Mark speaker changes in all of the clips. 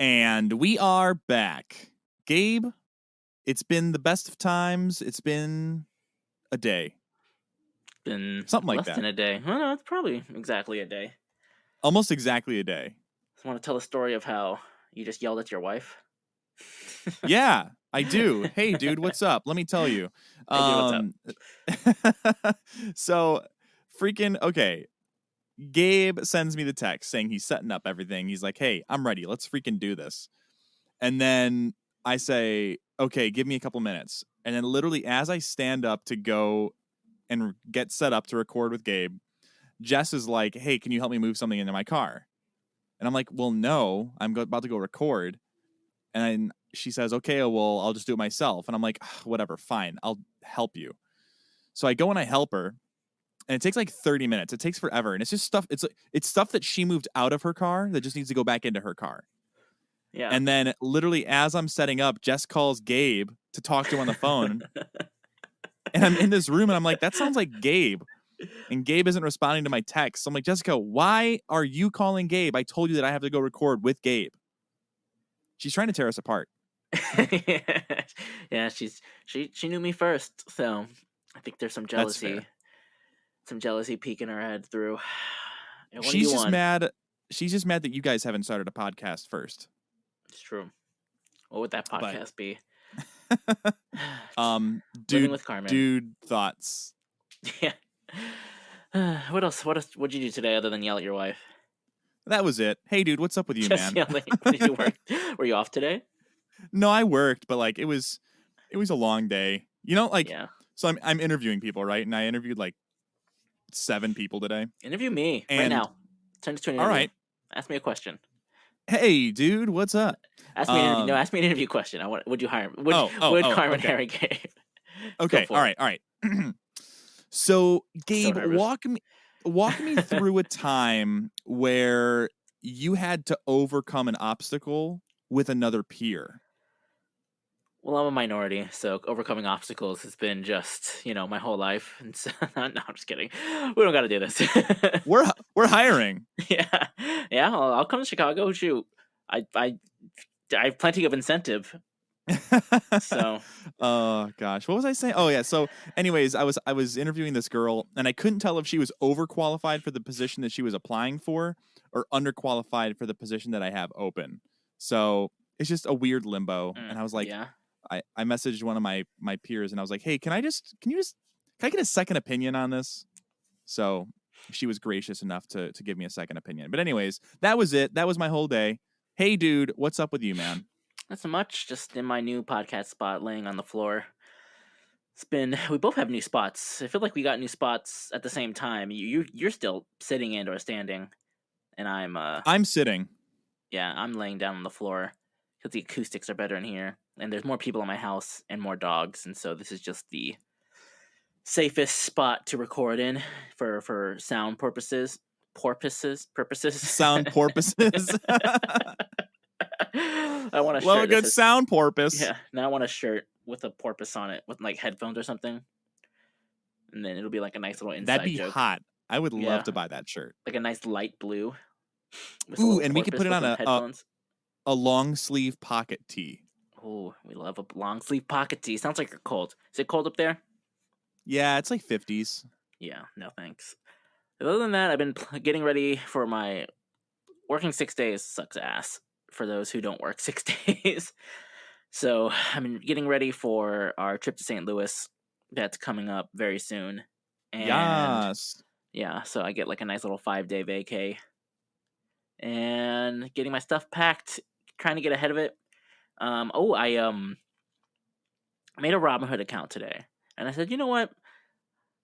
Speaker 1: And we are back. Gabe, it's been the best of times. It's been a day.
Speaker 2: Been
Speaker 1: something like
Speaker 2: less
Speaker 1: that.
Speaker 2: than a day. Well, no, it's probably exactly a day.
Speaker 1: Almost exactly a day.
Speaker 2: I want to tell a story of how you just yelled at your wife.
Speaker 1: Yeah, I do. Hey, dude, what's up? Let me tell you.
Speaker 2: Hey, dude, what's
Speaker 1: up? So, okay. Gabe sends me the text saying he's setting up everything. He's like, hey, I'm ready. Let's freaking do this. And then I say, okay, give me a couple minutes. And then literally as I stand up to go and get set up to record with Gabe, Jess is like, hey, can you help me move something into my car? And I'm like, well, no, I'm about to go record. And she says, okay, well, I'll just do it myself. And I'm like, whatever, fine, I'll help you. So I go and I help her. And it takes like 30 minutes. It takes forever. And it's just stuff. It's stuff that she moved out of her car that just needs to go back into her car.
Speaker 2: Yeah.
Speaker 1: And then literally as I'm setting up, Jess calls Gabe to talk to him on the phone. And I'm in this room and I'm like, that sounds like Gabe. And Gabe isn't responding to my text. So I'm like, Jessica, why are you calling Gabe? I told you that I have to go record with Gabe. She's trying to tear us apart.
Speaker 2: Yeah, she knew me first, so I think there's some jealousy peeking her head through.
Speaker 1: She's just mad. She's just mad that you guys haven't started a podcast first.
Speaker 2: It's true. What would that podcast be?
Speaker 1: Dude thoughts.
Speaker 2: Yeah. What else? What'd you do today other than yell at your wife?
Speaker 1: That was it. Hey, dude, what's up with you,
Speaker 2: just
Speaker 1: man?
Speaker 2: Did you work? Were you off today?
Speaker 1: No, I worked, but like it was a long day. You know, like So I'm interviewing people, right? And I interviewed like 7 people today.
Speaker 2: Interview me right now. Turn to an interview.
Speaker 1: All right.
Speaker 2: Ask me a question.
Speaker 1: Hey, dude, what's up?
Speaker 2: Ask me an interview. No, ask me an interview question. Would you hire me? Would Carmen hire Gabe?
Speaker 1: Okay, all right. So, Gabe, walk me through a time where you had to overcome an obstacle with another peer.
Speaker 2: Well, I'm a minority, so overcoming obstacles has been just, my whole life. And so, no, I'm just kidding. We don't got to do this.
Speaker 1: We're hiring.
Speaker 2: Yeah. I'll come to Chicago. Shoot, I have plenty of incentive. So,
Speaker 1: oh gosh, what was I saying? Oh yeah. So, anyways, I was interviewing this girl, and I couldn't tell if she was overqualified for the position that she was applying for, or underqualified for the position that I have open. So it's just a weird limbo. And I was like, I messaged one of my peers, and I was like, hey, can I get a second opinion on this? So she was gracious enough to give me a second opinion. But anyways, that was it. That was my whole day. Hey, dude, what's up with you, man?
Speaker 2: Not so much. Just in my new podcast spot, laying on the floor. We both have new spots. I feel like we got new spots at the same time. You're still sitting and or standing, and I'm
Speaker 1: sitting.
Speaker 2: Yeah, I'm laying down on the floor because the acoustics are better in here, and there's more people in my house and more dogs, and so this is just the safest spot to record in for sound purposes. Sound
Speaker 1: porpoises.
Speaker 2: I want a shirt.
Speaker 1: Love a good sound porpoise.
Speaker 2: Yeah. Now I want a shirt with a porpoise on it with like headphones or something. And then it'll be like a nice little inside
Speaker 1: That'd be
Speaker 2: joke.
Speaker 1: hot. I would love to buy that shirt.
Speaker 2: Like a nice light blue.
Speaker 1: Ooh, and we could put it on a long sleeve pocket tee.
Speaker 2: Oh, we love a long sleeve pocket tee. Sounds like you're cold. Is it cold up there?
Speaker 1: Yeah, it's like 50s.
Speaker 2: Yeah, no thanks. Other than that, I've been getting ready for my working 6 days sucks ass for those who don't work 6 days. So I've been getting ready for our trip to St. Louis that's coming up very soon. And
Speaker 1: yes.
Speaker 2: Yeah, so I get like a nice little 5-day vacay. And getting my stuff packed, trying to get ahead of it. I made a Robinhood account today. And I said, you know what?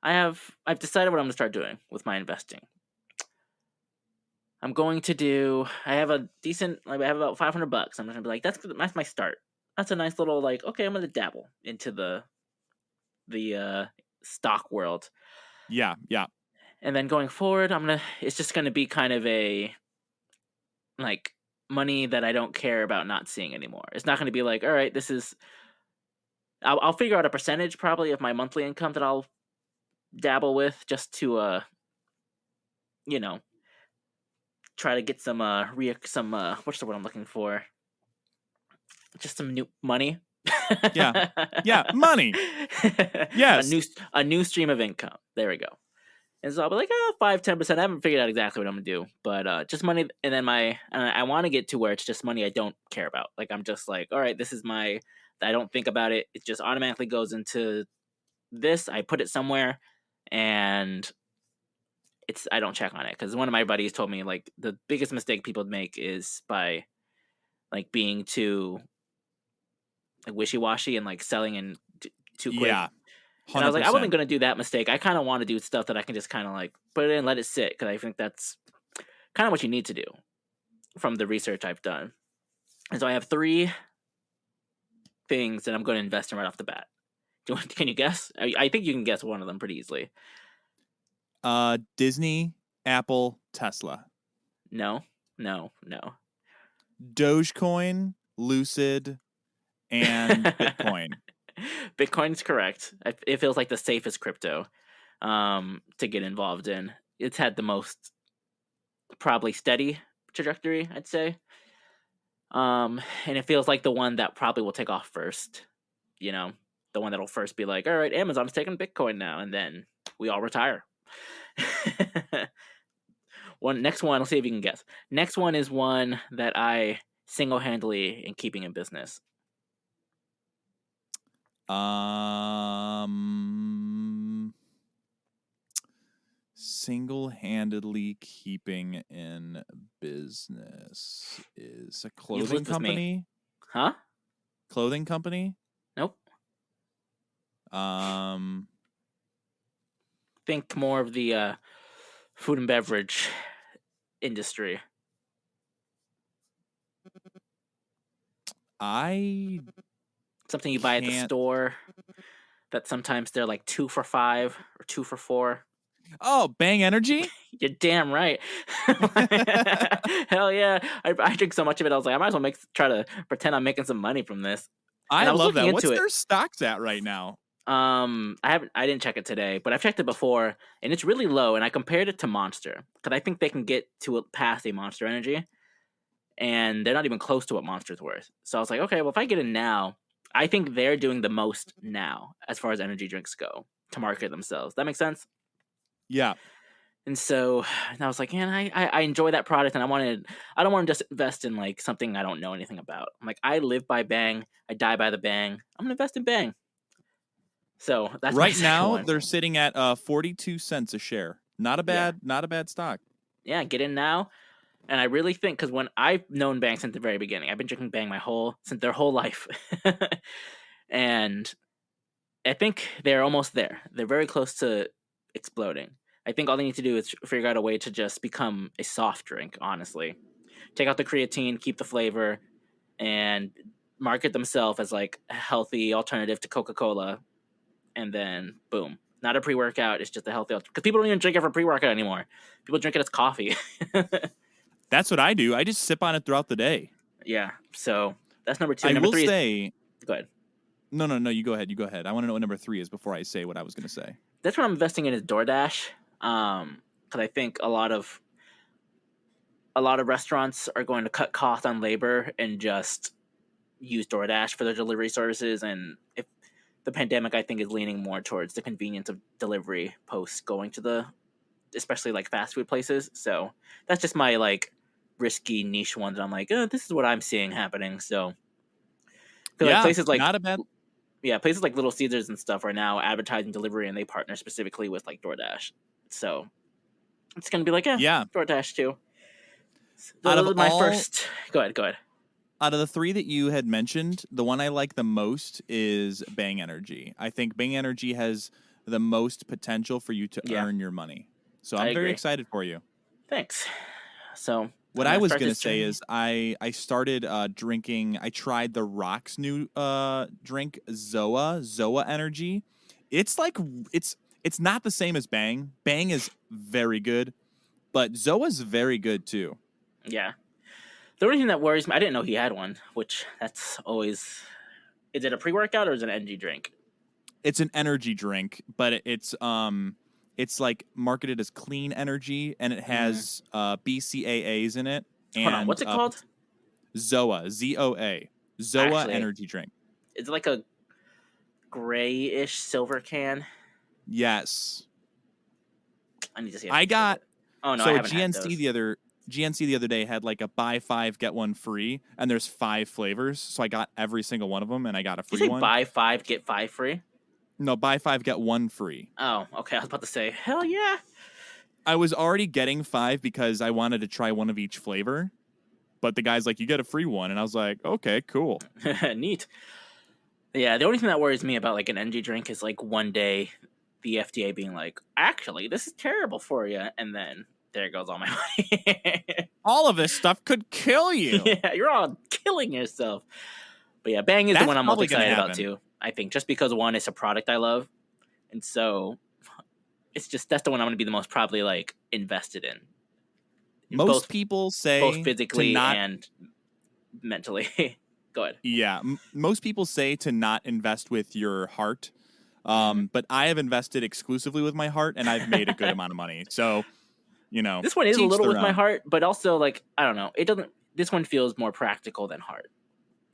Speaker 2: I've decided what I'm going to start doing with my investing. I have about $500. I'm just going to be like, that's my start. That's a nice little, like, okay, I'm going to dabble into the stock world.
Speaker 1: Yeah.
Speaker 2: And then going forward, it's just going to be kind of a, like, money that I don't care about not seeing anymore. It's not going to be like, all right, I'll figure out a percentage probably of my monthly income that I'll dabble with just to, try to get some what's the word I'm looking for? Just some new money.
Speaker 1: Yeah. Yeah, money. Yes.
Speaker 2: A new stream of income. There we go. And so I'll be like, 5-10%. I haven't figured out exactly what I'm gonna do, but just money. And then I want to get to where it's just money I don't care about. Like I'm just like, all right, this is my. I don't think about it. It just automatically goes into this. I put it somewhere, and I don't check on it because one of my buddies told me like the biggest mistake people make is by like being too like wishy washy and like selling in too quick.
Speaker 1: Yeah. 100%.
Speaker 2: And I was like, I wasn't gonna do that mistake. I kind of want to do stuff that I can just kind of like put it in, let it sit, because I think that's kind of what you need to do from the research I've done. And so I have 3 things that I'm going to invest in right off the bat. Can you guess? I think you can guess one of them pretty easily.
Speaker 1: Disney, Apple, Tesla.
Speaker 2: No.
Speaker 1: Dogecoin, Lucid, and Bitcoin.
Speaker 2: Bitcoin's correct. It feels like the safest crypto to get involved in. It's had the most probably steady trajectory, I'd say. And it feels like the one that probably will take off first. You know, the one that'll first be like, all right, Amazon's taking Bitcoin now, and then we all retire. Next one, let's see if you can guess. Next one is one that I single-handedly am keeping in business.
Speaker 1: Single-handedly keeping in business is a clothing company.
Speaker 2: Huh?
Speaker 1: Clothing company?
Speaker 2: Nope. Think more of the food and beverage industry. Something you buy at the store that sometimes they're like 2 for $5 or 2 for $4.
Speaker 1: Oh, Bang Energy?
Speaker 2: You're damn right. Hell yeah. I drink so much of it, I was like, I might as well try to pretend I'm making some money from this.
Speaker 1: I love that. What's their stocks at right now?
Speaker 2: I didn't check it today, but I've checked it before, and it's really low, and I compared it to Monster, because I think they can get to past a Monster Energy, and they're not even close to what Monster's worth. So I was like, okay, well, if I get in now, I think they're doing the most now as far as energy drinks go to market themselves. That makes sense?
Speaker 1: Yeah.
Speaker 2: And so I was like, man, I enjoy that product, and I don't want to just invest in like something I don't know anything about. I'm like, I live by Bang, I die by the Bang. I'm gonna invest in Bang. So that's
Speaker 1: right now they're sitting at 42 cents a share. Not a bad stock.
Speaker 2: Yeah, get in now. And I really think, because when I've known Bang since the very beginning, I've been drinking Bang since their whole life. And I think they're almost there. They're very close to exploding. I think all they need to do is figure out a way to just become a soft drink, honestly. Take out the creatine, keep the flavor, and market themselves as like a healthy alternative to Coca-Cola. And then, boom. Not a pre-workout, it's just a healthy alternative. Because people don't even drink it for pre-workout anymore. People drink it as coffee.
Speaker 1: That's what I do. I just sip on it throughout the day.
Speaker 2: Yeah, so that's number 2.
Speaker 1: I
Speaker 2: number
Speaker 1: will
Speaker 2: 3
Speaker 1: say...
Speaker 2: Go ahead.
Speaker 1: No, you go ahead. I want to know what number 3 is before I say what I was going to say.
Speaker 2: That's what I'm investing in is DoorDash. Because I think a lot of restaurants are going to cut costs on labor and just use DoorDash for their delivery services. And if the pandemic, I think, is leaning more towards the convenience of delivery post going to especially like fast food places. So that's just my like risky niche one that I'm like, this is what I'm seeing happening. So
Speaker 1: like
Speaker 2: places like
Speaker 1: not a bad.
Speaker 2: Yeah, places like Little Caesars and stuff are now advertising delivery, and they partner specifically with like DoorDash. So it's gonna be like, DoorDash too. So first. Go ahead.
Speaker 1: Out of the 3 that you had mentioned, the one I like the most is Bang Energy. I think Bang Energy has the most potential for you to earn your money. So I'm very excited for you.
Speaker 2: Thanks. So
Speaker 1: what I was going to say is I started drinking. I tried the Rock's new drink, Zoa Energy. It's like it's not the same as Bang. Bang is very good, but Zoa's very good too.
Speaker 2: Yeah. The only thing that worries me, I didn't know he had one, which that's always... Is it a pre-workout or is it an energy drink?
Speaker 1: It's an energy drink, but it's like marketed as clean energy, and it has BCAAs in it. And,
Speaker 2: hold on, what's it called?
Speaker 1: Zoa, ZOA. Zoa
Speaker 2: Actually,
Speaker 1: energy drink.
Speaker 2: it's like a grayish silver can.
Speaker 1: Yes.
Speaker 2: I need to see.
Speaker 1: I got
Speaker 2: Oh no, I
Speaker 1: so
Speaker 2: haven't had those.
Speaker 1: GNC the other day had like a buy 5 get 1 free, and there's 5 flavors. So I got every single one of them, and I got a free
Speaker 2: Did you say
Speaker 1: one.
Speaker 2: buy 5 get 5 free?
Speaker 1: No, buy 5 get 1 free.
Speaker 2: Oh, okay. I was about to say, hell yeah.
Speaker 1: I was already getting 5 because I wanted to try one of each flavor, but the guy's like, "You get a free one," and I was like, "Okay, cool."
Speaker 2: Neat. Yeah, the only thing that worries me about like an energy drink is like one day the FDA being like, actually, this is terrible for you, and then there goes all my money.
Speaker 1: All of this stuff could kill you.
Speaker 2: Yeah, you're all killing yourself. But yeah, Bang is the
Speaker 1: That's
Speaker 2: one I'm most
Speaker 1: probably gonna
Speaker 2: excited about
Speaker 1: happen.
Speaker 2: too. I think just because one, it's a product I love, and so it's just that's the one I'm going to be the most probably like invested in.
Speaker 1: Most people say
Speaker 2: both physically
Speaker 1: to not,
Speaker 2: and mentally. Go ahead.
Speaker 1: Yeah, most people say to not invest with your heart, but I have invested exclusively with my heart, and I've made a good amount of money. So,
Speaker 2: this one is a
Speaker 1: teach
Speaker 2: little
Speaker 1: their
Speaker 2: with my
Speaker 1: own.
Speaker 2: heart, but also like I don't know. It doesn't. This one feels more practical than heart.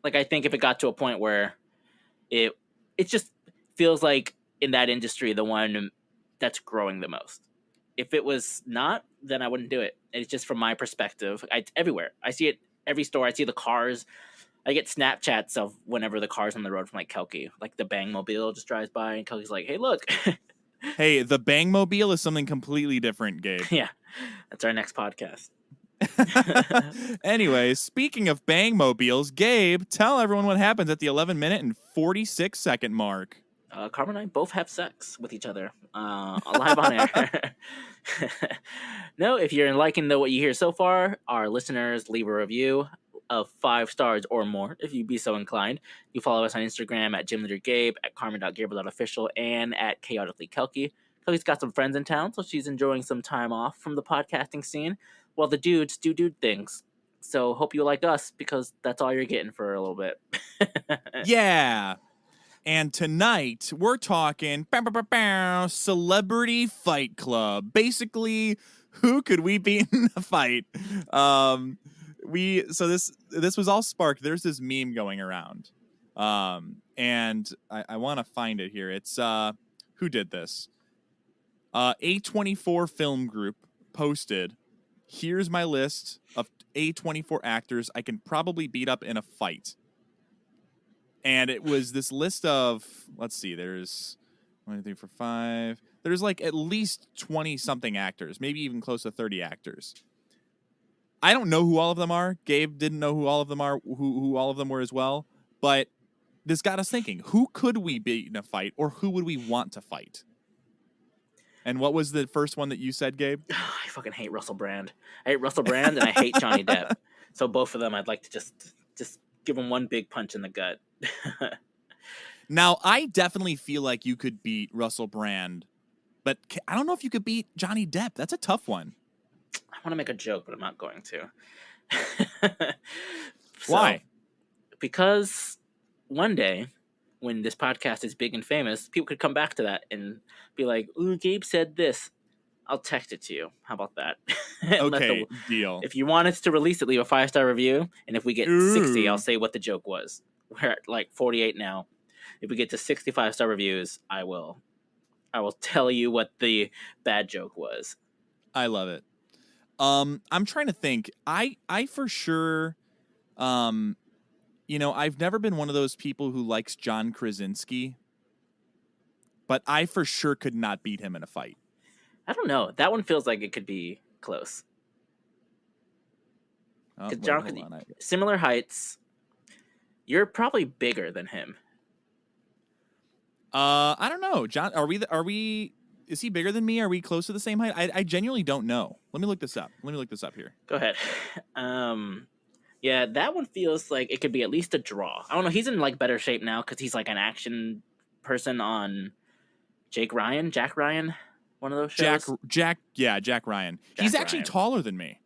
Speaker 2: Like I think if it got to a point where it just feels like in that industry the one that's growing the most. If it was not, then I wouldn't do it. It's just from my perspective. It's everywhere. I see it every store. I see the cars. I get Snapchats of whenever the car's on the road from like Kelky. Like the Bang Mobile just drives by and Kelky's like, hey, look.
Speaker 1: Hey, the Bang Mobile is something completely different, Gabe.
Speaker 2: Yeah, that's our next podcast.
Speaker 1: Anyway, speaking of Bang Mobiles, Gabe, tell everyone what happens at the 11-minute and 46-second mark.
Speaker 2: Carmen and I both have sex with each other live on air. No, if you're liking what you hear so far, our listeners leave a review of 5 stars or more, if you'd be so inclined. You follow us on Instagram at GymLeaderGabe, at Carmen.Gabriel.official, and at ChaoticallyKelky. Kelky's got some friends in town, so she's enjoying some time off from the podcasting scene, while the dudes do dude things. So hope you like us, because that's all you're getting for a little bit.
Speaker 1: Yeah. And tonight, we're talking Celebrity Fight Club. Basically, who could we beat in a fight? This was all sparked. There's this meme going around, and I want to find it here. It's who did this? A24 Film Group posted. Here's my list of A24 actors I can probably beat up in a fight. And it was this list of, let's see, there's 1, 2, 3, 4, 5. There's like at least 20-something actors, maybe even close to 30 actors. I don't know who all of them are. Gabe didn't know who all of them are, who all of them were as well. But this got us thinking, who could we beat in a fight, or who would we want to fight? And what was the first one that you said, Gabe?
Speaker 2: I fucking hate Russell Brand. I hate Russell Brand, and I hate Johnny Depp. So both of them, I'd like to just give them one big punch in the gut.
Speaker 1: Now, I definitely feel like you could beat Russell Brand, but I don't know if you could beat Johnny Depp. That's a tough one.
Speaker 2: I want to make a joke, but I'm not going to.
Speaker 1: Why?
Speaker 2: Because one day, when this podcast is big and famous, people could come back to that and be like, ooh, Gabe said this. I'll text it to you. How about that?
Speaker 1: Okay, deal.
Speaker 2: If you want us to release it, leave a 5-star review. And if we get 60, I'll say what the joke was. We're at like 48 now. If we get to 65-star reviews, I will tell you what the bad joke was.
Speaker 1: I love it. I'm trying to think. I for sure, I've never been one of those people who likes John Krasinski, but I for sure could not beat him in a fight.
Speaker 2: I don't know. That one feels like it could be close. Similar heights. You're probably bigger than him.
Speaker 1: I don't know. John, are we? Is he bigger than me? Are we close to the same height? I genuinely don't know. Let me look this up. Here.
Speaker 2: Go ahead. Yeah, that one feels like it could be at least a draw. I don't know. He's in like better shape now because he's like an action person on Jack Ryan, one of those shows.
Speaker 1: Jack Ryan. He's actually taller than me.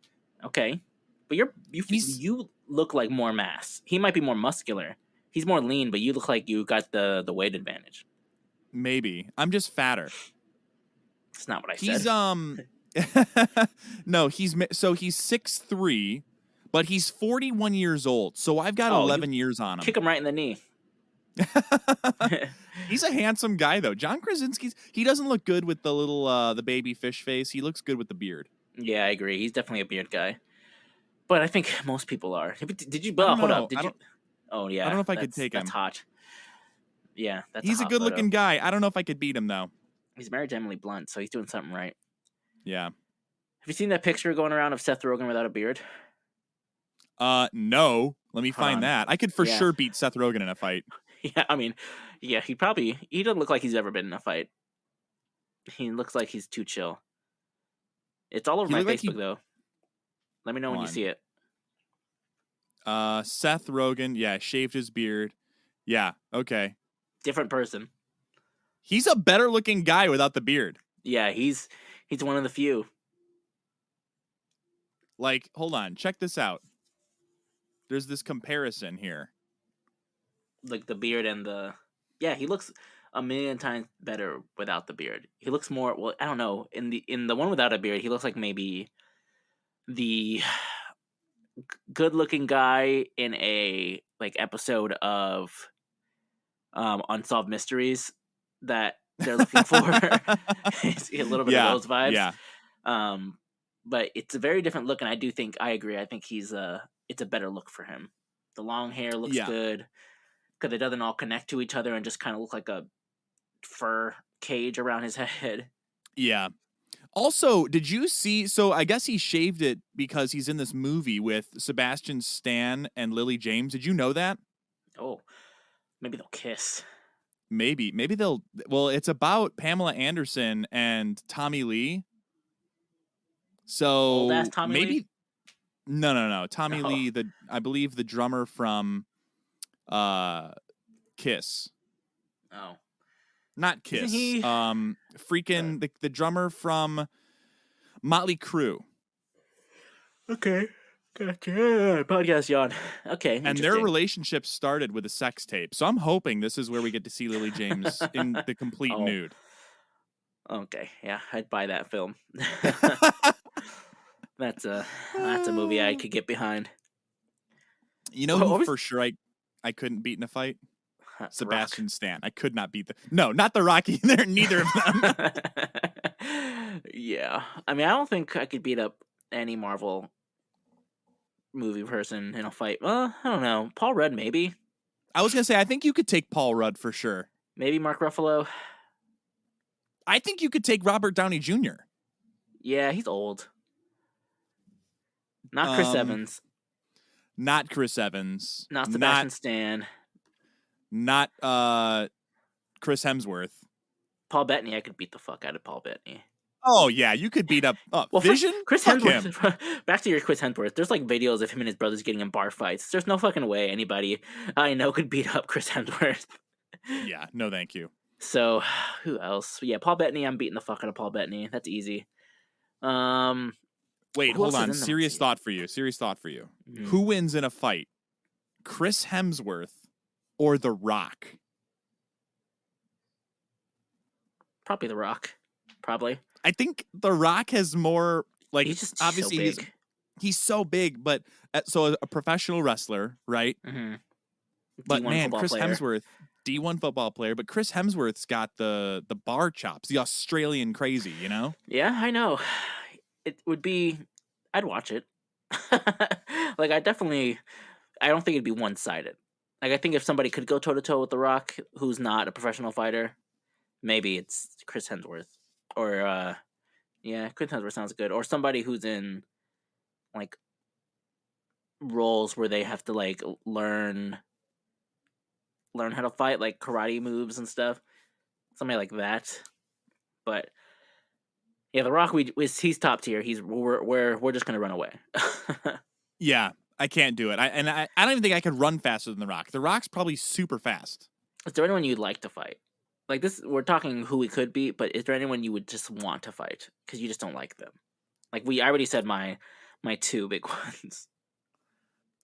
Speaker 2: Okay, but you look like more mass. He might be more muscular. He's more lean, but you look like you got the weight advantage.
Speaker 1: Maybe I'm just fatter.
Speaker 2: That's not what I said.
Speaker 1: No, he's 6'3", but he's 41 years old, so I've got 11 years on him.
Speaker 2: Kick him right in the knee.
Speaker 1: He's a handsome guy, though. John Krasinski's, he doesn't look good with the little, the baby fish face. He looks good with the beard.
Speaker 2: Yeah, I agree. He's definitely a beard guy. But I think most people are. Did you?
Speaker 1: I don't
Speaker 2: Hold
Speaker 1: know.
Speaker 2: up. Did you? Oh yeah.
Speaker 1: I don't know if I could take him.
Speaker 2: That's hot. Yeah,
Speaker 1: he's a good-looking guy. I don't know if I could beat him though.
Speaker 2: He's married to Emily Blunt, so he's doing something right.
Speaker 1: Yeah.
Speaker 2: Have you seen that picture going around of Seth Rogen without a beard?
Speaker 1: No. Let me find that. I could for sure beat Seth Rogen in a fight.
Speaker 2: Yeah, I mean, yeah, he doesn't look like he's ever been in a fight. He looks like he's too chill. It's all over my Facebook though. Let me know when you see it.
Speaker 1: Seth Rogen, shaved his beard. Yeah, okay.
Speaker 2: Different person.
Speaker 1: He's a better looking guy without the beard.
Speaker 2: Yeah, he's one of the few.
Speaker 1: Like, hold on, check this out. There's this comparison here.
Speaker 2: Like the beard and the... Yeah, he looks a million times better without the beard. He looks more... Well, I don't know. In the one without a beard, he looks like maybe the good-looking guy in a episode of Unsolved Mysteries that they're looking for. It's a little bit of those vibes.
Speaker 1: Yeah.
Speaker 2: But it's a very different look, and I agree. I think it's a better look for him. The long hair looks good because it doesn't all connect to each other and just kind of look like a fur cage around his head.
Speaker 1: Yeah. Also, did you see? So I guess he shaved it because he's in this movie with Sebastian Stan and Lily James. Did you know that?
Speaker 2: Oh, maybe they'll kiss.
Speaker 1: Maybe they'll. Well, it's about Pamela Anderson and Tommy Lee. So
Speaker 2: old-ass Tommy Lee?
Speaker 1: No. Tommy Lee, I believe the drummer from Kiss.
Speaker 2: Oh.
Speaker 1: Not Kiss. The drummer from Motley Crue.
Speaker 2: Okay. Gotcha. Podcast yawn. Okay.
Speaker 1: And their relationship started with a sex tape. So I'm hoping this is where we get to see Lily James in the complete nude.
Speaker 2: Okay. Yeah, I'd buy that film. That's a movie I could get behind.
Speaker 1: You know who for sure I couldn't beat in a fight? Sebastian Stan. I could not beat not the Rocky. Neither of them.
Speaker 2: Yeah. I mean, I don't think I could beat up any Marvel movie person in a fight. Well, I don't know. Paul Rudd, maybe.
Speaker 1: I was going to say, I think you could take Paul Rudd for sure.
Speaker 2: Maybe Mark Ruffalo.
Speaker 1: I think you could take Robert Downey Jr.
Speaker 2: Yeah, he's old. Not Chris Evans.
Speaker 1: Not Chris Evans.
Speaker 2: Not Sebastian Stan.
Speaker 1: Not Chris Hemsworth.
Speaker 2: Paul Bettany, I could beat the fuck out of Paul Bettany.
Speaker 1: Oh, yeah, you could beat up Vision?
Speaker 2: Chris Hemsworth. Back to your Chris Hemsworth. There's videos of him and his brothers getting in bar fights. There's no fucking way anybody I know could beat up Chris Hemsworth.
Speaker 1: Yeah, no thank you.
Speaker 2: So, who else? Yeah, Paul Bettany, I'm beating the fuck out of Paul Bettany. That's easy.
Speaker 1: Wait, hold on. Serious thought for you. Mm. Who wins in a fight? Chris Hemsworth or The Rock?
Speaker 2: Probably The Rock. Probably.
Speaker 1: I think The Rock has more,
Speaker 2: he's just obviously so big.
Speaker 1: He's so big, but so a professional wrestler, right?
Speaker 2: Mm-hmm.
Speaker 1: But man, Chris Hemsworth, D1 football player, but Chris Hemsworth's got the bar chops, the Australian crazy, you know?
Speaker 2: Yeah, I know. It would be, I'd watch it. I don't think it'd be one-sided. I think if somebody could go toe-to-toe with The Rock, who's not a professional fighter, maybe it's Chris Hemsworth. Or, Chris Hemsworth sounds good. Or somebody who's in, roles where they have to, learn how to fight, karate moves and stuff. Somebody like that. But, yeah, The Rock, he's top tier. We're just going to run away.
Speaker 1: Yeah, I can't do it. I don't even think I could run faster than The Rock. The Rock's probably super fast.
Speaker 2: Is there anyone you'd like to fight? We're talking who we could beat, but is there anyone you would just want to fight because you just don't like them? I already said my two big ones.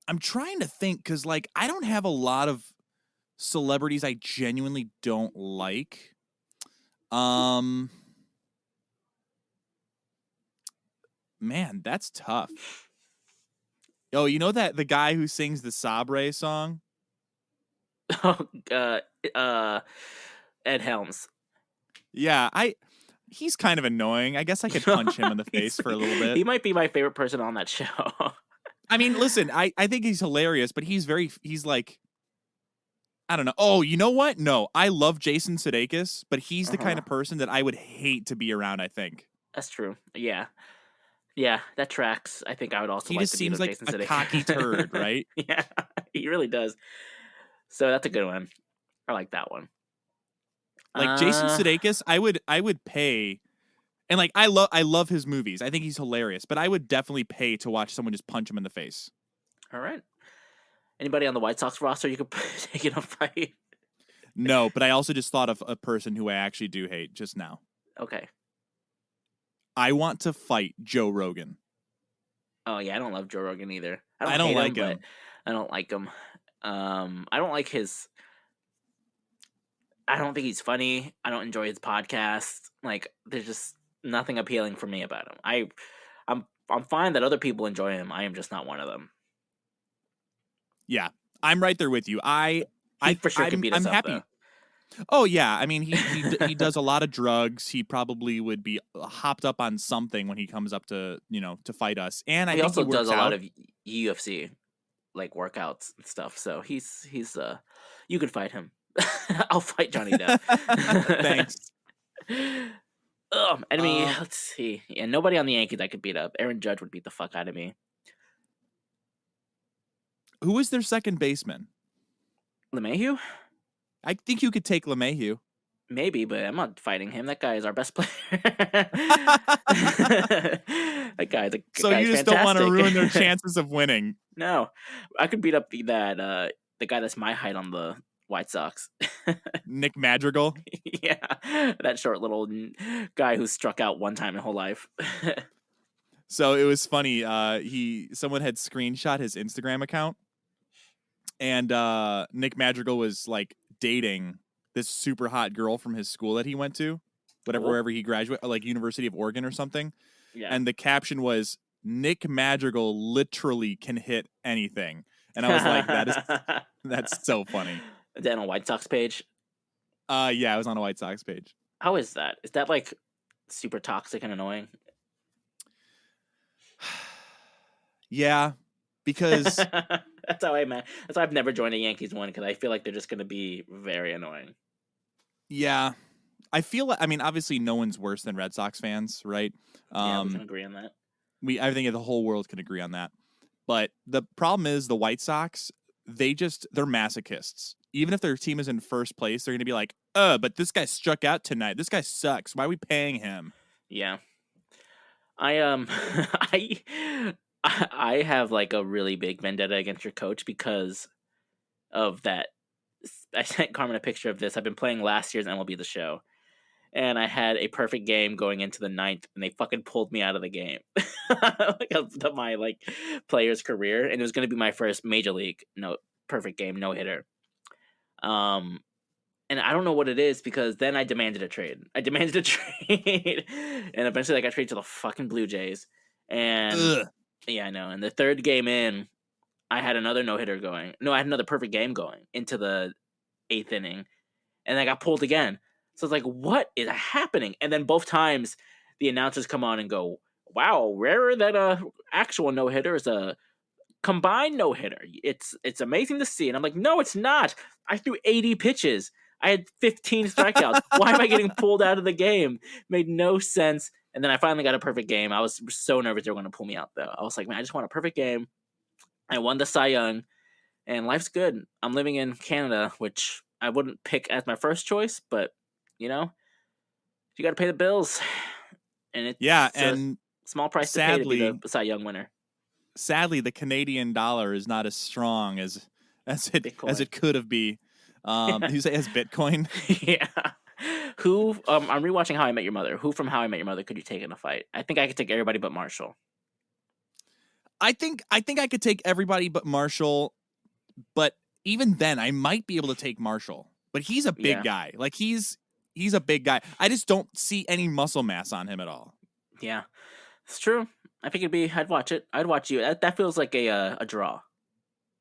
Speaker 1: I'm trying to think because I don't have a lot of celebrities I genuinely don't like. Man, that's tough. Oh, you know that the guy who sings the Sabre song?
Speaker 2: Oh, Ed Helms.
Speaker 1: Yeah, he's kind of annoying. I guess I could punch him in the face for a little bit.
Speaker 2: He might be my favorite person on that show.
Speaker 1: I mean, listen, I think he's hilarious, but he's like, I don't know. Oh, you know what? No, I love Jason Sudeikis, but he's the kind of person that I would hate to be around, I think.
Speaker 2: That's true. Yeah. Yeah, that tracks. I think I would also
Speaker 1: He
Speaker 2: like
Speaker 1: just
Speaker 2: to
Speaker 1: seems
Speaker 2: be
Speaker 1: like
Speaker 2: Jason
Speaker 1: a
Speaker 2: Sudeikis.
Speaker 1: cocky turd, right?
Speaker 2: Yeah, he really does. So that's a good one. I like that one.
Speaker 1: Like Jason Sudeikis, I would pay, and like I love his movies. I think he's hilarious, but I would definitely pay to watch someone just punch him in the face.
Speaker 2: All right. Anybody on the White Sox roster you could take in a fight?
Speaker 1: No, but I also just thought of a person who I actually do hate just now.
Speaker 2: Okay.
Speaker 1: I want to fight Joe Rogan.
Speaker 2: Oh yeah, I don't love Joe Rogan either.
Speaker 1: I don't like him.
Speaker 2: But I don't like him. I don't like his. I don't think he's funny. I don't enjoy his podcast. Like, there's just nothing appealing for me about him. I'm fine that other people enjoy him. I am just not one of them.
Speaker 1: Yeah, I'm right there with you.
Speaker 2: He for sure could beat us
Speaker 1: I'm
Speaker 2: up,
Speaker 1: happy.
Speaker 2: though.
Speaker 1: Oh yeah, I mean he does a lot of drugs. He probably would be hopped up on something when he comes up to to fight us. And I
Speaker 2: He
Speaker 1: think
Speaker 2: also
Speaker 1: he works
Speaker 2: does a
Speaker 1: out.
Speaker 2: lot of UFC like workouts and stuff. So he's you could fight him. I'll fight Johnny Depp.
Speaker 1: Thanks.
Speaker 2: Enemy. Let's see. Yeah, nobody on the Yankees I could beat up. Aaron Judge would beat the fuck out of me.
Speaker 1: Who is their second baseman?
Speaker 2: LeMahieu?
Speaker 1: I think you could take LeMahieu.
Speaker 2: Maybe, but I'm not fighting him. That guy is our best player. That guy's
Speaker 1: so you just
Speaker 2: fantastic.
Speaker 1: don't want to ruin their chances of winning.
Speaker 2: No, I could beat up the guy that's my height on the White Sox.
Speaker 1: Nick Madrigal.
Speaker 2: Yeah, that short little guy who struck out one time in whole life.
Speaker 1: So it was funny. Someone had screenshot his Instagram account, and Nick Madrigal was like dating this super hot girl from his school that he went to, wherever he graduated, like University of Oregon or something.
Speaker 2: Yeah.
Speaker 1: And the caption was, "Nick Madrigal literally can hit anything," and I was like, that's so funny.
Speaker 2: Is that on a White Sox page?
Speaker 1: Yeah, it was on a White Sox page.
Speaker 2: How is that? Is that like super toxic and annoying?
Speaker 1: Yeah, because
Speaker 2: that's how I've never joined a Yankees one, because I feel like they're just going to be very annoying.
Speaker 1: Yeah, I feel like, I mean, obviously no one's worse than Red Sox fans, right?
Speaker 2: Yeah, we can agree on that.
Speaker 1: I think the whole world can agree on that. But the problem is the White Sox, they're masochists. Even if their team is in first place, they're going to be like, but this guy struck out tonight. This guy sucks. Why are we paying him?
Speaker 2: Yeah. I have like a really big vendetta against your coach because of that. I sent Carmen a picture of this. I've been playing last year's MLB The Show, and I had a perfect game going into the 9th, and they fucking pulled me out of the game of my like player's career, and it was going to be my first major league perfect game, no hitter. And I don't know what it is, because then I demanded a trade. And eventually I got traded to the fucking Blue Jays. And yeah, I know. And the third game in, I had another no-hitter going. No, I had another perfect game going into the 8th inning. And I got pulled again. So it's like, what is happening? And then both times the announcers come on and go, wow, rarer than a actual no-hitter is a combined no-hitter. It's amazing to see. And I'm like, no, it's not. I threw 80 pitches. I had 15 strikeouts. Why am I getting pulled out of the game? Made no sense. And then I finally got a perfect game. I was so nervous they were going to pull me out, though. I was like, man, I just want a perfect game. I won the Cy Young, and life's good. I'm living in Canada, which I wouldn't pick as my first choice, but, you got to pay the bills. And it's and a small price
Speaker 1: sadly,
Speaker 2: to pay to be the Cy Young winner.
Speaker 1: Sadly, the Canadian dollar is not as strong as it could have been. You say as Bitcoin?
Speaker 2: Yeah. Who? I'm rewatching How I Met Your Mother. Who from How I Met Your Mother could you take in a fight? I think I could take everybody but Marshall.
Speaker 1: I think I could take everybody but Marshall, but even then, I might be able to take Marshall. But he's a big guy. Like he's a big guy. I just don't see any muscle mass on him at all.
Speaker 2: Yeah, it's true. I think I'd watch it. I'd watch you. That feels like a draw.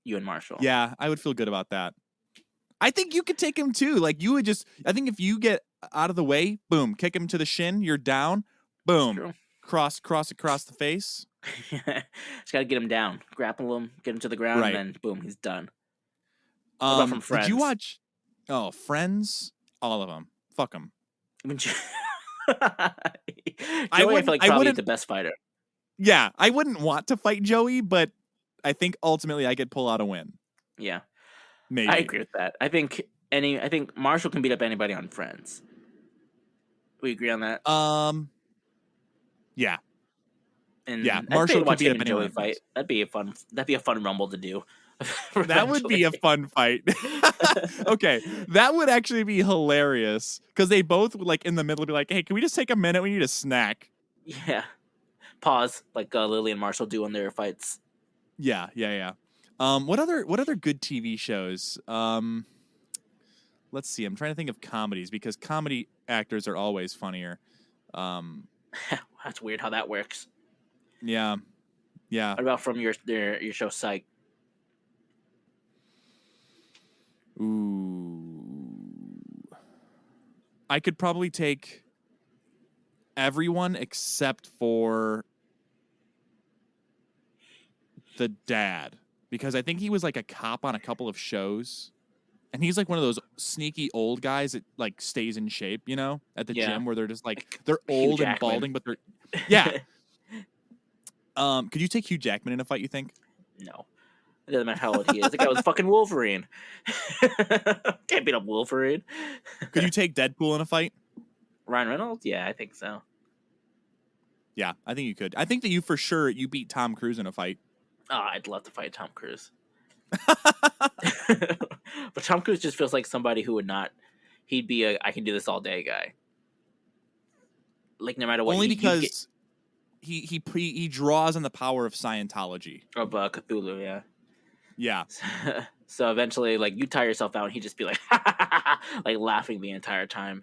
Speaker 2: You and Marshall.
Speaker 1: Yeah, I would feel good about that. I think you could take him too. Like you would just. I think if you get out of the way, boom, kick him to the shin. You're down. Boom, cross across the face.
Speaker 2: Just gotta get him down, grapple him, get him to the ground,
Speaker 1: Right.
Speaker 2: and then boom, he's done. What about from Friends?
Speaker 1: Did you watch? Oh, Friends, all of them. Fuck them.
Speaker 2: Joey,
Speaker 1: I
Speaker 2: feel like probably
Speaker 1: wouldn't,
Speaker 2: the best fighter.
Speaker 1: Yeah, I wouldn't want to fight Joey, but I think ultimately I could pull out a win.
Speaker 2: Yeah,
Speaker 1: maybe.
Speaker 2: I agree with that. I think Marshall can beat up anybody on Friends. We agree on that.
Speaker 1: Yeah.
Speaker 2: And
Speaker 1: yeah, Marshall could beat up
Speaker 2: Joey fight. That'd be a fun rumble to do.
Speaker 1: That would be a fun fight. Okay, that would actually be hilarious because they both like in the middle be like, "Hey, can we just take a minute? We need a snack."
Speaker 2: Yeah. Pause, like Lily and Marshall do on their fights.
Speaker 1: Yeah. What other good TV shows? Let's see. I'm trying to think of comedies because comedy actors are always funnier.
Speaker 2: That's weird how that works.
Speaker 1: Yeah.
Speaker 2: What about from your show Psych?
Speaker 1: Ooh. I could probably take everyone except for the dad because I think he was like a cop on a couple of shows. And he's like one of those sneaky old guys that like stays in shape, you know, at the gym where they're just like they're old and balding, but they're Could you take Hugh Jackman in a fight, you think?
Speaker 2: No. It doesn't matter how old he is. The guy was fucking Wolverine. Can't beat up Wolverine.
Speaker 1: Could you take Deadpool in a fight?
Speaker 2: Ryan Reynolds? Yeah, I think so.
Speaker 1: Yeah, I think you could. I think that you beat Tom Cruise in a fight.
Speaker 2: Oh, I'd love to fight Tom Cruise. But Tom Cruise just feels like somebody who would not. He'd be a I can do this all day guy. Like no matter what.
Speaker 1: Only because he draws on the power of Scientology.
Speaker 2: Of Cthulhu, yeah.
Speaker 1: Yeah.
Speaker 2: So eventually, like you tire yourself out, and he'd just be like, like laughing the entire time.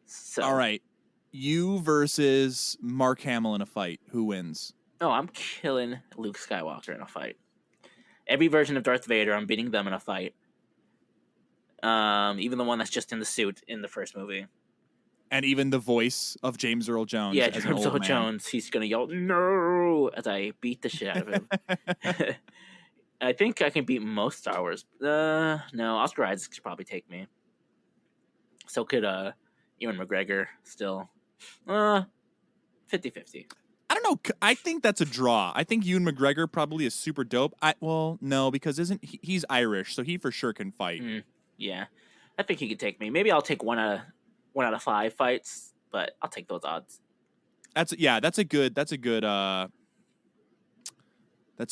Speaker 2: So
Speaker 1: all right, you versus Mark Hamill in a fight. Who wins?
Speaker 2: Oh, I'm killing Luke Skywalker in a fight. Every version of Darth Vader, I'm beating them in a fight. Even the one that's just in the suit in the first movie.
Speaker 1: And even the voice of James Earl Jones.
Speaker 2: Yeah, James Earl Jones. He's going to yell, "No!" as I beat the shit out of him. I think I can beat most Star Wars. No, Oscar Isaac could probably take me. So could Ewan McGregor still. 50-50.
Speaker 1: I don't know. I think that's a draw. I think Ewan McGregor probably is super dope. No, because he's Irish, so he for sure can fight.
Speaker 2: Yeah, I think he could take me. Maybe I'll take one out of 5 fights, but I'll take those odds.
Speaker 1: That's a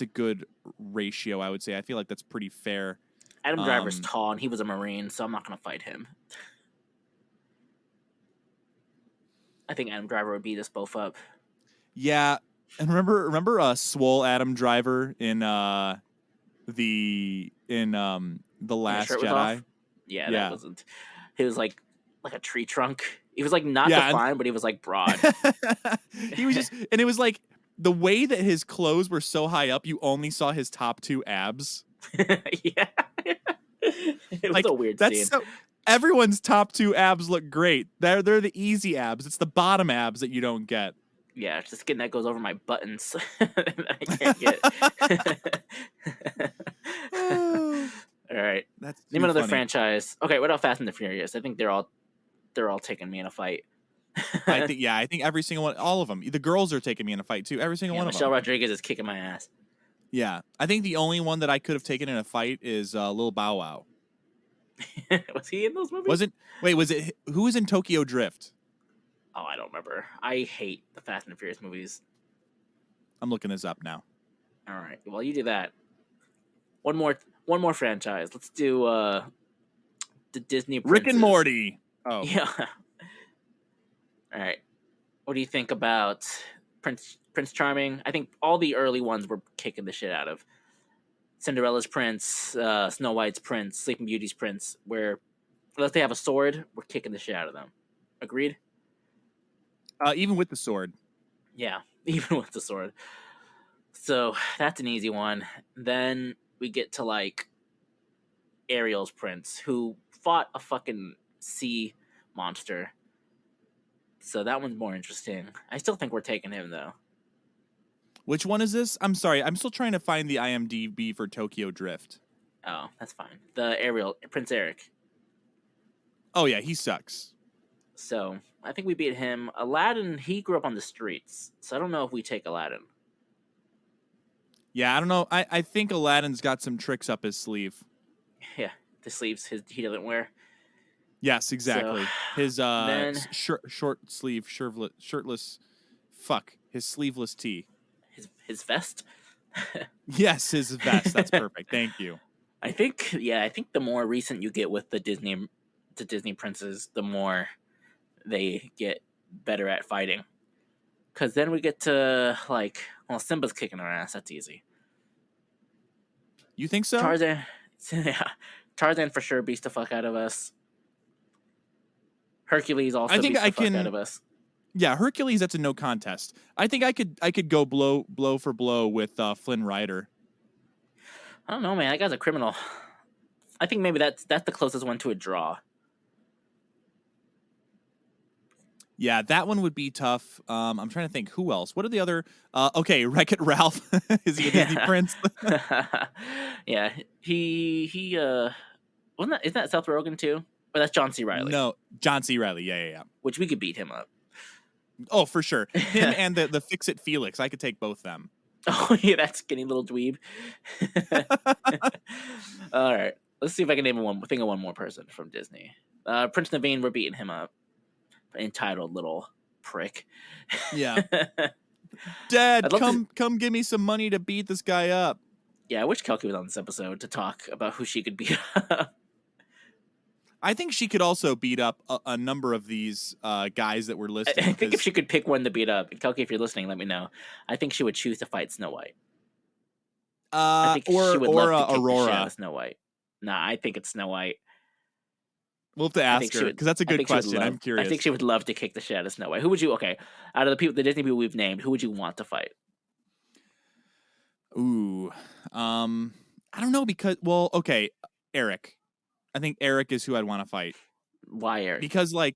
Speaker 1: good ratio, I would say. I feel like that's pretty fair.
Speaker 2: Adam Driver's tall, and he was a Marine, so I'm not going to fight him. I think Adam Driver would beat us both up. Yeah,
Speaker 1: and remember Swole Adam Driver in The Last Jedi?
Speaker 2: Yeah, that wasn't. He was like a tree trunk. He was like not defined, but he was like broad.
Speaker 1: He was just, and it was like the way that his clothes were so high up, you only saw his top 2 abs.
Speaker 2: Yeah, it was a weird scene.
Speaker 1: Everyone's top 2 abs look great. They're the easy abs. It's the bottom abs that you don't get.
Speaker 2: Yeah, it's the skin that goes over my buttons that I can't get. All right, name another franchise. Okay, what about Fast and the Furious? I think they're all taking me in a fight.
Speaker 1: I think every single one, all of them. The girls are taking me in a fight too. Every single one of them.
Speaker 2: Michelle Rodriguez is kicking my ass.
Speaker 1: Yeah, I think the only one that I could have taken in a fight is Lil Bow Wow.
Speaker 2: Was he in those movies?
Speaker 1: Who was in Tokyo Drift?
Speaker 2: Oh, I don't remember. I hate the Fast and the Furious movies.
Speaker 1: I'm looking this up now.
Speaker 2: All right. Well, you do that. One more franchise. Let's do the Disney Princes.
Speaker 1: Rick and Morty. Oh.
Speaker 2: Yeah. All right. What do you think about Prince Charming? I think all the early ones were kicking the shit out of. Cinderella's prince, Snow White's prince, Sleeping Beauty's prince, where unless they have a sword, we're kicking the shit out of them. Agreed?
Speaker 1: Even with the sword.
Speaker 2: Yeah. even with the sword. So that's an easy one. Then we get to like Ariel's prince, who fought a fucking sea monster. So that one's more interesting. I still think we're taking him though.
Speaker 1: Which one is this? I'm sorry. I'm still trying to find the IMDb for Tokyo Drift.
Speaker 2: Oh, that's fine. The Ariel, Prince Eric.
Speaker 1: Oh, yeah, he sucks.
Speaker 2: So I think we beat him. Aladdin, he grew up on the streets. So I don't know if we take Aladdin.
Speaker 1: Yeah, I don't know. I think Aladdin's got some tricks up his sleeve.
Speaker 2: Yeah, the sleeves he doesn't wear.
Speaker 1: Yes, exactly.
Speaker 2: So,
Speaker 1: His
Speaker 2: then,
Speaker 1: short sleeve, shirtless, his sleeveless tee.
Speaker 2: His vest?
Speaker 1: Yes, his vest. That's perfect. Thank you.
Speaker 2: I think the more recent you get with the Disney princes, the more they get better at fighting. Because then we get to, like, well, Simba's kicking our ass. That's easy.
Speaker 1: You think so?
Speaker 2: Tarzan, yeah. Tarzan for sure beats the fuck out of us. Hercules also beats the fuck out of us.
Speaker 1: Yeah, Hercules, that's a no contest. I think I could go blow for blow with Flynn Rider.
Speaker 2: I don't know, man. That guy's a criminal. I think maybe that's the closest one to a draw.
Speaker 1: Yeah, that one would be tough. I'm trying to think who else. What are the other? Okay, Wreck-It Ralph. Is he a Disney prince?
Speaker 2: Yeah, he isn't that Seth Rogen too? Or that's John C. Reilly.
Speaker 1: No, John C. Reilly. Yeah.
Speaker 2: Which we could beat him up.
Speaker 1: Oh, for sure. Him and the Fix-It Felix. I could take both them.
Speaker 2: Oh yeah, that skinny little dweeb. All right, let's see if I can think of one more person from Disney. Prince Naveen, we're beating him up. Entitled little prick.
Speaker 1: Yeah. Dad, come give me some money to beat this guy up.
Speaker 2: Yeah, I wish Kelky was on this episode to talk about who she could beat up.
Speaker 1: I think she could also beat up a number of these guys that were listed.
Speaker 2: I think if she could pick one to beat up, Kelky, if you're listening, let me know. I think she would choose to fight Snow White. I think she would love to kick
Speaker 1: Aurora.
Speaker 2: The shit out of Snow White. Nah, I think it's Snow White.
Speaker 1: We'll have to ask her because that's a good question. I'm curious.
Speaker 2: I think she would love to kick the shit out of Snow White. Who would you? Okay, out of the Disney people we've named, who would you want to fight?
Speaker 1: Ooh, I don't know because Eric. I think Eric is who I'd want to fight.
Speaker 2: Why Eric?
Speaker 1: Because like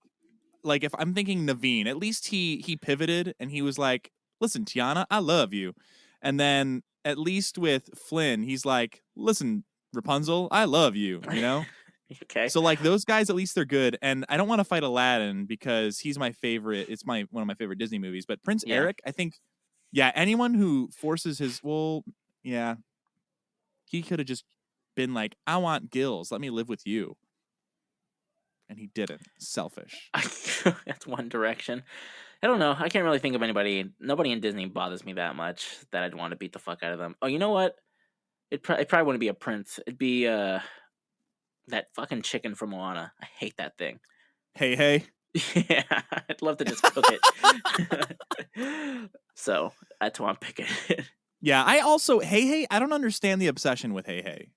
Speaker 1: if I'm thinking Naveen, at least he pivoted and he was like, "Listen, Tiana, I love you," and then at least with Flynn, he's like, "Listen, Rapunzel, I love you," you know.
Speaker 2: Okay.
Speaker 1: So like those guys, at least they're good. And I don't want to fight Aladdin because he's my favorite. It's one of my favorite Disney movies. But Prince Eric, I think, anyone who forces he could have just been like, I want gills. Let me live with you. And he didn't. Selfish.
Speaker 2: That's One Direction. I don't know. I can't really think of anybody. Nobody in Disney bothers me that much that I'd want to beat the fuck out of them. Oh, you know what? It probably wouldn't be a prince. It'd be that fucking chicken from Moana. I hate that thing.
Speaker 1: Hey.
Speaker 2: Yeah, I'd love to just cook it. So that's why I'm picking it.
Speaker 1: Yeah, I also Hey. I don't understand the obsession with Hey.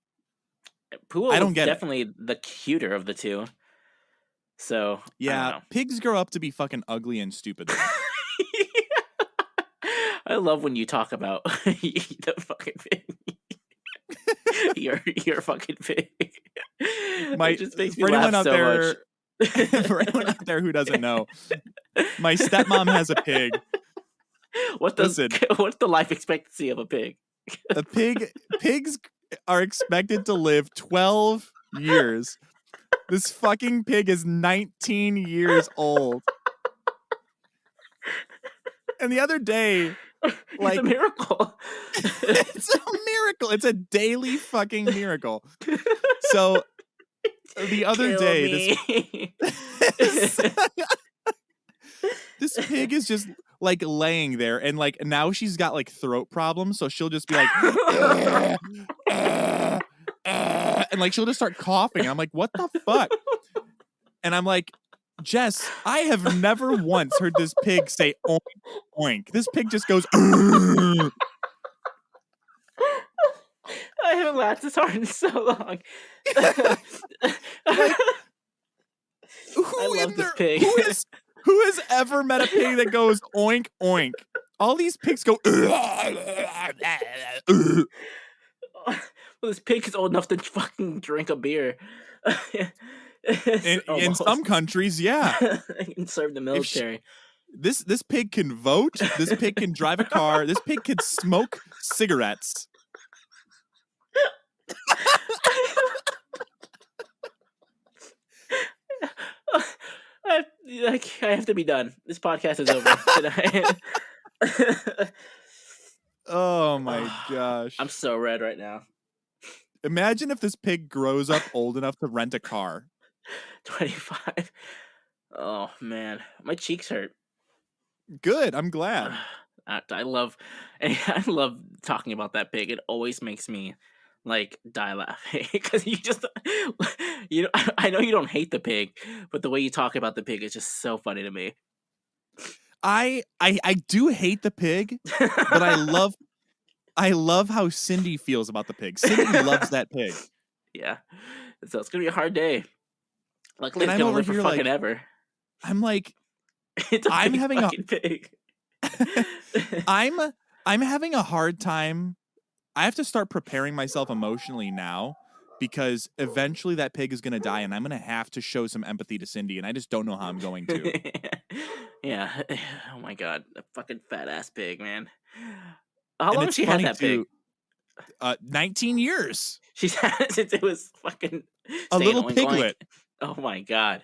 Speaker 2: Pua I don't get definitely it. The cuter of the two. So
Speaker 1: yeah, pigs grow up to be fucking ugly and stupid.
Speaker 2: I love when you talk about the fucking pig. You're a fucking pig. It just makes me laugh so much.
Speaker 1: For anyone out there who doesn't know, my stepmom has a pig.
Speaker 2: What's the life expectancy of a pig?
Speaker 1: Pigs are expected to live 12 years. This fucking pig is 19 years old. And the other day,
Speaker 2: it's a miracle.
Speaker 1: It's a miracle. It's a daily fucking miracle. So the other day, this pig is just like laying there, and like now she's got like throat problems, so she'll just be like, and like she'll just start coughing. And I'm like, what the fuck? And I'm like, Jess, I have never once heard this pig say oink, oink. This pig just goes. I
Speaker 2: haven't laughed this hard in so long. I love this pig.
Speaker 1: Who has ever met a pig that goes oink, oink? All these pigs go.
Speaker 2: Well, this pig is old enough to fucking drink a beer.
Speaker 1: In some countries, yeah.
Speaker 2: And serve the military.
Speaker 1: This pig can vote. This pig can drive a car. This pig can smoke cigarettes.
Speaker 2: I have to be done. This podcast is over tonight.
Speaker 1: Oh my gosh.
Speaker 2: I'm so red right now.
Speaker 1: Imagine if this pig grows up old enough to rent a car.
Speaker 2: 25. Oh man, my cheeks hurt.
Speaker 1: Good. I'm glad.
Speaker 2: I love talking about that pig. It always makes me like die laughing because I know you don't hate the pig, but the way you talk about the pig is just so funny to me.
Speaker 1: I do hate the pig, but I love how Cindy feels about the pig. Cindy loves that pig.
Speaker 2: Yeah, so it's gonna be a hard day. Luckily, it's
Speaker 1: I'm
Speaker 2: gonna
Speaker 1: over
Speaker 2: live for
Speaker 1: here
Speaker 2: fucking
Speaker 1: like,
Speaker 2: ever.
Speaker 1: I'm like,
Speaker 2: It's a
Speaker 1: I'm
Speaker 2: big
Speaker 1: having
Speaker 2: fucking pig.
Speaker 1: I'm having a hard time. I have to start preparing myself emotionally now because eventually that pig is going to die and I'm going to have to show some empathy to Cindy and I just don't know how I'm going to.
Speaker 2: Yeah. Oh my god, a fucking fat ass pig, man. How long has she had that pig?
Speaker 1: 19 years.
Speaker 2: She's had it since it was fucking
Speaker 1: a little piglet.
Speaker 2: Oh my god.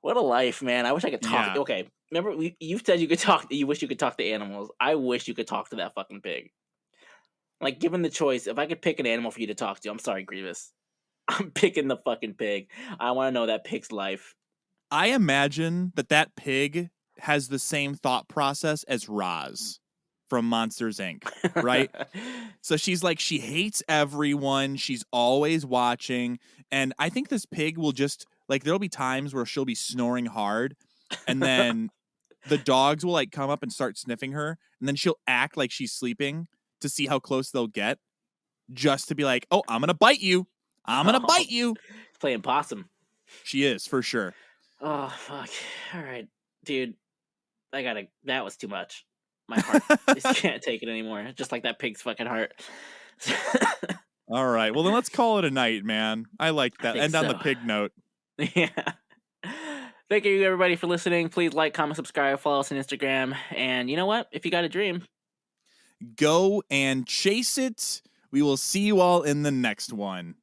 Speaker 2: What a life, man. I wish I could talk.
Speaker 1: Yeah.
Speaker 2: Okay, remember you said you could talk. You wish you could talk to animals. I wish you could talk to that fucking pig. Like, given the choice, if I could pick an animal for you to talk to, I'm sorry, Grievous. I'm picking the fucking pig. I want to know that pig's life.
Speaker 1: I imagine that pig has the same thought process as Roz from Monsters, Inc., right? So she's like, she hates everyone. She's always watching. And I think this pig will just, like, there'll be times where she'll be snoring hard. And then the dogs will, like, come up and start sniffing her. And then she'll act like she's sleeping to see how close they'll get. Just to be like, oh, I'm going to bite you. I'm going to bite you.
Speaker 2: Playing possum.
Speaker 1: She is, for sure.
Speaker 2: Oh, fuck. All right. Dude, that was too much. My heart just can't take it anymore. Just like that pig's fucking heart.
Speaker 1: All right. Well, then let's call it a night, man. I like that. End on the pig note.
Speaker 2: Yeah. Thank you, everybody, for listening. Please like, comment, subscribe, follow us on Instagram. And you know what? If you got a dream,
Speaker 1: go and chase it. We will see you all in the next one.